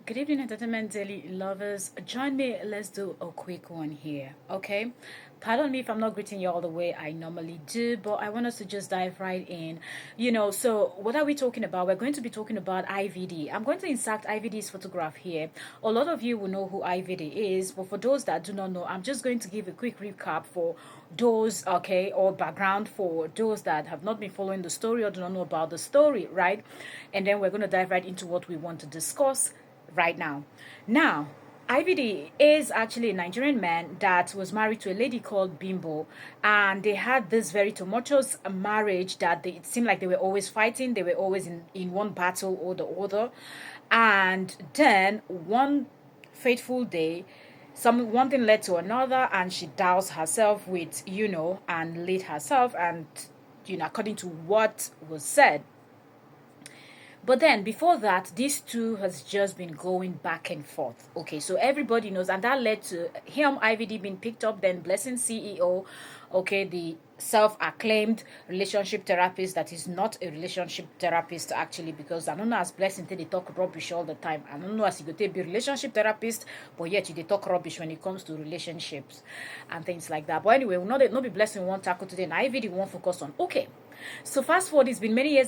Good evening, Entertainment Daily lovers. Join me. Let's do a quick one here, okay? Pardon me if I'm not greeting you all the way I normally do, but I want us to just dive right in. So what are we talking about? We're going to be talking about IVD. I'm going to insert IVD's photograph here. A lot of you will know who IVD is, but for those that do not know, I'm just going to give a quick recap for those, okay, or background for those that have not been following the story or do not know about the story, right? And then we're going to dive right into what we want to discuss right now. Now, IVD is actually a Nigerian man that was married to a lady called Bimbo, and they had this very tumultuous marriage that it seemed like they were always fighting, they were always in one battle or the other. And then one fateful day, one thing led to another, and she doused herself with, and lit herself, and according to what was said. But then before that, these two has just been going back and forth. Okay, so everybody knows, and that led to him, IVD, being picked up, then Blessing CEO, okay, the self-acclaimed relationship therapist that is not a relationship therapist actually, because I don't know as Blessing they talk rubbish all the time. I don't know as you go to be relationship therapist, but yet you they talk rubbish when it comes to relationships and things like that. But anyway, we'll not be Blessing one tackle today, and IVD won't focus on. Okay, so fast forward, it's been many years.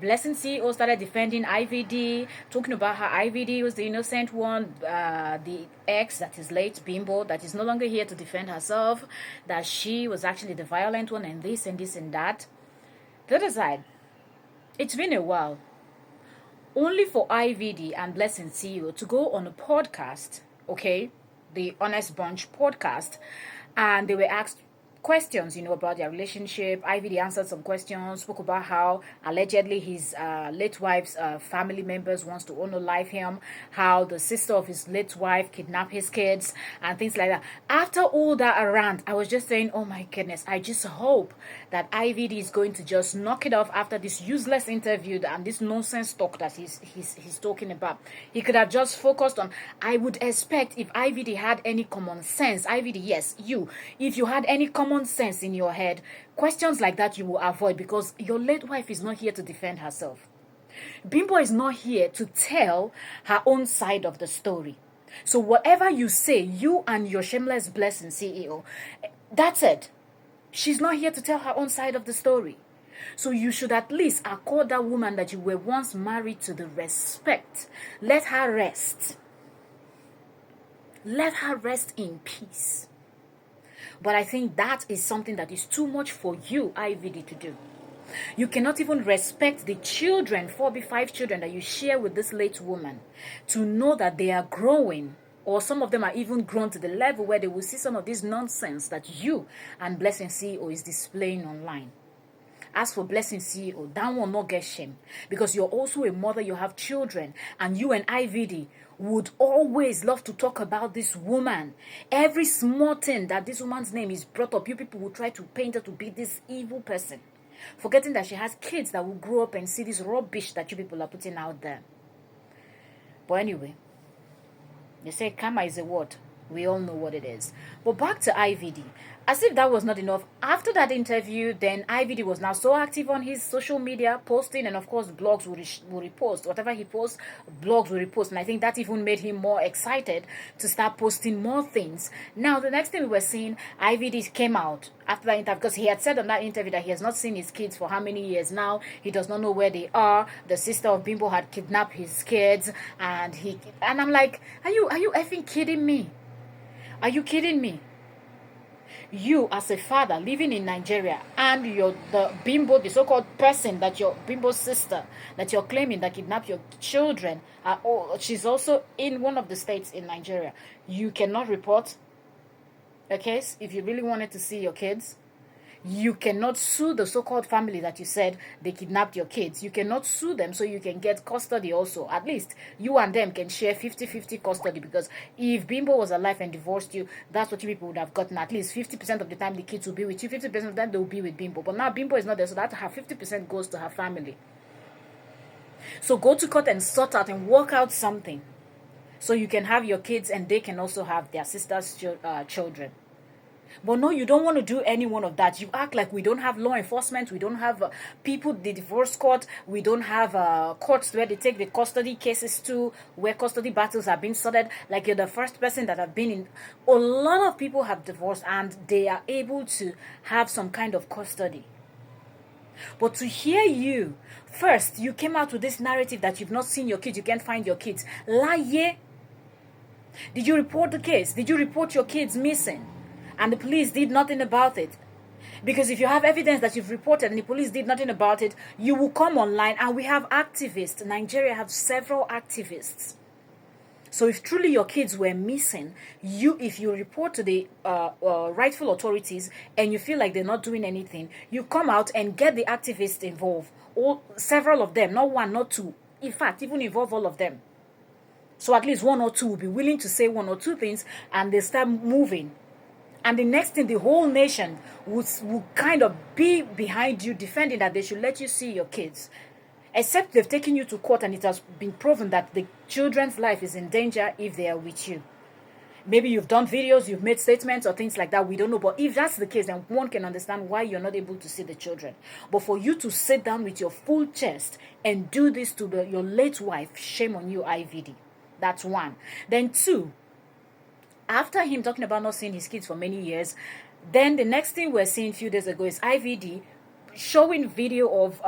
Blessing CEO started defending IVD, talking about how IVD was the innocent one, the ex that is late, Bimbo, that is no longer here to defend herself, that she was actually the violent one, and this and this and that. The other side, it's been a while. Only for IVD and Blessing CEO to go on a podcast, okay, the Honest Bunch podcast, and they were asked questions, about their relationship. IVD answered some questions, spoke about how allegedly his late wife's family members wants to unalive him, how the sister of his late wife kidnapped his kids, and things like that. After all that around, I was just saying, oh my goodness, I just hope that IVD is going to just knock it off after this useless interview and this nonsense talk that he's talking about. He could have just focused on, I would expect if IVD had any common sense, IVD, yes, if you had any common sense in your head, questions like that you will avoid, because your late wife is not here to defend herself. Bimbo is not here to tell her own side of the story. So whatever you say, you and your shameless Blessing CEO, that's it. She's not here to tell her own side of the story. So you should at least accord that woman that you were once married to the respect. Let her rest. Let her rest in peace. But I think that is something that is too much for you, IVD, to do. You cannot even respect the children, 4B5 children that you share with this late woman, to know that they are growing, or some of them are even grown to the level where they will see some of this nonsense that you and Blessing CEO is displaying online. As for Blessing CEO, that one not get shame, because you're also a mother, you have children, and you and IVD would always love to talk about this woman. Every small thing that this woman's name is brought up, you people will try to paint her to be this evil person, forgetting that she has kids that will grow up and see this rubbish that you people are putting out there. But anyway, they say karma is a word. We all know what it is. But back to IVD. As if that was not enough, after that interview, then IVD was now so active on his social media, posting, and of course, blogs will repost. Whatever he posts, blogs will repost. And I think that even made him more excited to start posting more things. Now, the next thing we were seeing, IVD came out after that interview, because he had said on that interview that he has not seen his kids for how many years now. He does not know where they are. The sister of Bimbo had kidnapped his kids, and I'm like, are you effing kidding me? Are you kidding me? You as a father living in Nigeria, and the Bimbo, the so-called person that your Bimbo's sister that you're claiming that kidnapped your children, she's also in one of the states in Nigeria. You cannot report a case if you really wanted to see your kids. You cannot sue the so-called family that you said they kidnapped your kids. You cannot sue them so you can get custody also. At least you and them can share 50-50 custody, because if Bimbo was alive and divorced you, that's what you people would have gotten. At least 50% of the time the kids will be with you, 50% of the time they will be with Bimbo. But now Bimbo is not there, so that her 50% goes to her family. So go to court and sort out and work out something so you can have your kids and they can also have their sister's children. But no, you don't want to do any one of that. You act like we don't have law enforcement, we don't have people, the divorce court, we don't have courts where they take the custody cases to, where custody battles are being sorted. Like you're the first person that have been in. A lot of people have divorced and they are able to have some kind of custody. But to hear you, first, you came out with this narrative that you've not seen your kids, you can't find your kids. Lie. Did you report the case? Did you report your kids missing? And the police did nothing about it. Because if you have evidence that you've reported and the police did nothing about it, you will come online, and we have activists. Nigeria have several activists. So if truly your kids were missing, if you report to the rightful authorities and you feel like they're not doing anything, you come out and get the activists involved. Several of them, not one, not two. In fact, even involve all of them. So at least one or two will be willing to say one or two things, and they start moving. And the next thing, the whole nation will kind of be behind you, defending that they should let you see your kids. Except they've taken you to court and it has been proven that the children's life is in danger if they are with you. Maybe you've done videos, you've made statements or things like that, we don't know. But if that's the case, then one can understand why you're not able to see the children. But for you to sit down with your full chest and do this to your late wife, shame on you, IVD. That's one. Then two, after him talking about not seeing his kids for many years, then the next thing we're seeing a few days ago is IVD showing video of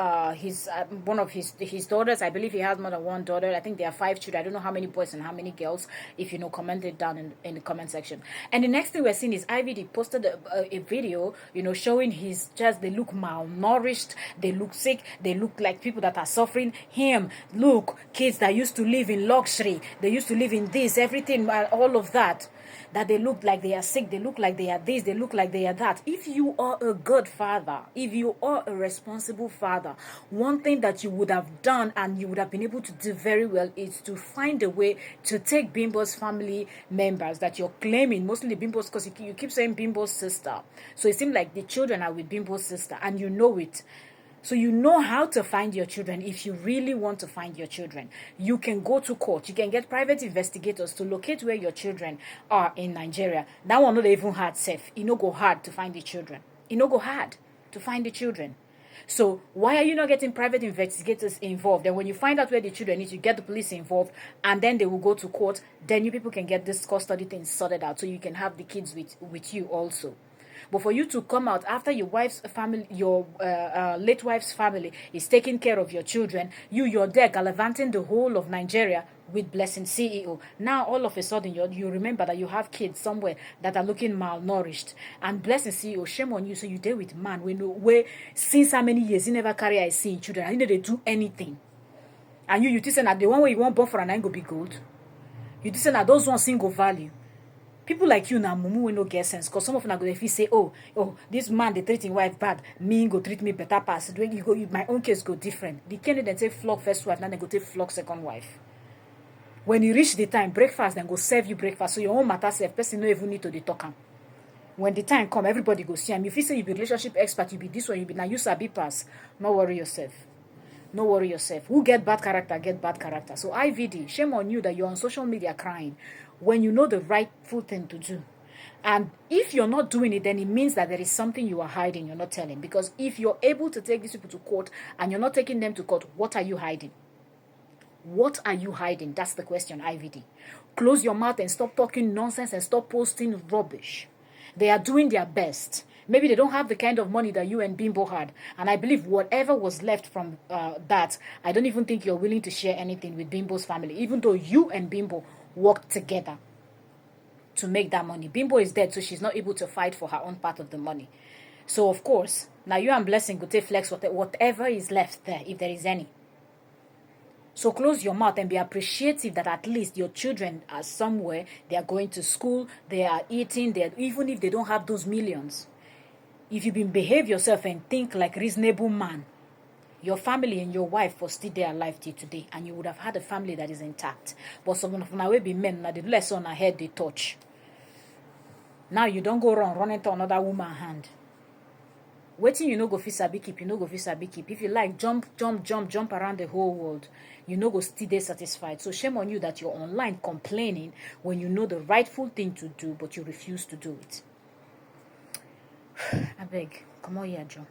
one of his daughters. I believe he has more than one daughter. I think there are 5 children. I don't know how many boys and how many girls. If you know, comment it down in the comment section. And the next thing we're seeing is IVD posted a video, showing his just, they look malnourished, they look sick, they look like people that are suffering. Him, look, kids that used to live in luxury, they used to live in this, everything, all of that. That they look like they are sick, they look like they are this, they look like they are that. If you are a good father, if you are a responsible father, one thing that you would have done and you would have been able to do very well is to find a way to take Bimbo's family members that you're claiming, mostly Bimbo's, because you keep saying Bimbo's sister. So it seems like the children are with Bimbo's sister, and you know it. So you know how to find your children. If you really want to find your children, you can go to court. You can get private investigators to locate where your children are in Nigeria. That one not even hard, safe. It no go hard to find the children. It no go hard to find the children. So why are you not getting private investigators involved? And when you find out where the children is, you get the police involved, and then they will go to court. Then you people can get this custody thing sorted out, so you can have the kids with you also. But for you to come out after your wife's family, your late wife's family is taking care of your children, you're there gallivanting the whole of Nigeria with Blessing CEO. Now all of a sudden you remember that you have kids somewhere that are looking malnourished. And Blessing CEO, shame on you. So you deal with man where since how many years he never carry I see children, and they do anything. And you think that the one where you want born for an go be gold. You think that those ones single value. People like you now, mumu, we no get sense. Because some of them are going to say, oh, this man, they treat his wife bad. Me go treat me better pass. When you go, my own case go different. The candidate take flog first wife, now they go take flog second wife. When you reach the time, breakfast, then go serve you breakfast. So your own matter self, person no even need to the talk. When the time come, everybody go see him. If you say you be relationship expert, you be this one, you be now you sabi pass. No worry yourself. No worry yourself. Who get bad character, get bad character. So IVD, shame on you that you're on social media crying when you know the rightful thing to do. And if you're not doing it, then it means that there is something you are hiding, you're not telling. Because if you're able to take these people to court and you're not taking them to court, what are you hiding? What are you hiding? That's the question, IVD. Close your mouth and stop talking nonsense and stop posting rubbish. They are doing their best. Maybe they don't have the kind of money that you and Bimbo had. And I believe whatever was left from that, I don't even think you're willing to share anything with Bimbo's family, even though you and Bimbo worked together to make that money. Bimbo is dead, so she's not able to fight for her own part of the money. So, of course, now you and Blessing could take flex whatever is left there, if there is any. So close your mouth and be appreciative that at least your children are somewhere, they are going to school, they are eating, even if they don't have those millions. If you behave yourself and think like reasonable man, your family and your wife will still there alive till today, and you would have had a family that is intact. But some of them will be men, now the less on ahead they touch. Now you don't go around running to another woman's hand. Waiting, you no go fit sabi keep, you no go fit sabi keep. If you like, jump around the whole world, you no go still dey satisfied. So shame on you that you're online complaining when you know the rightful thing to do, but you refuse to do it. I beg, come on here, Joe.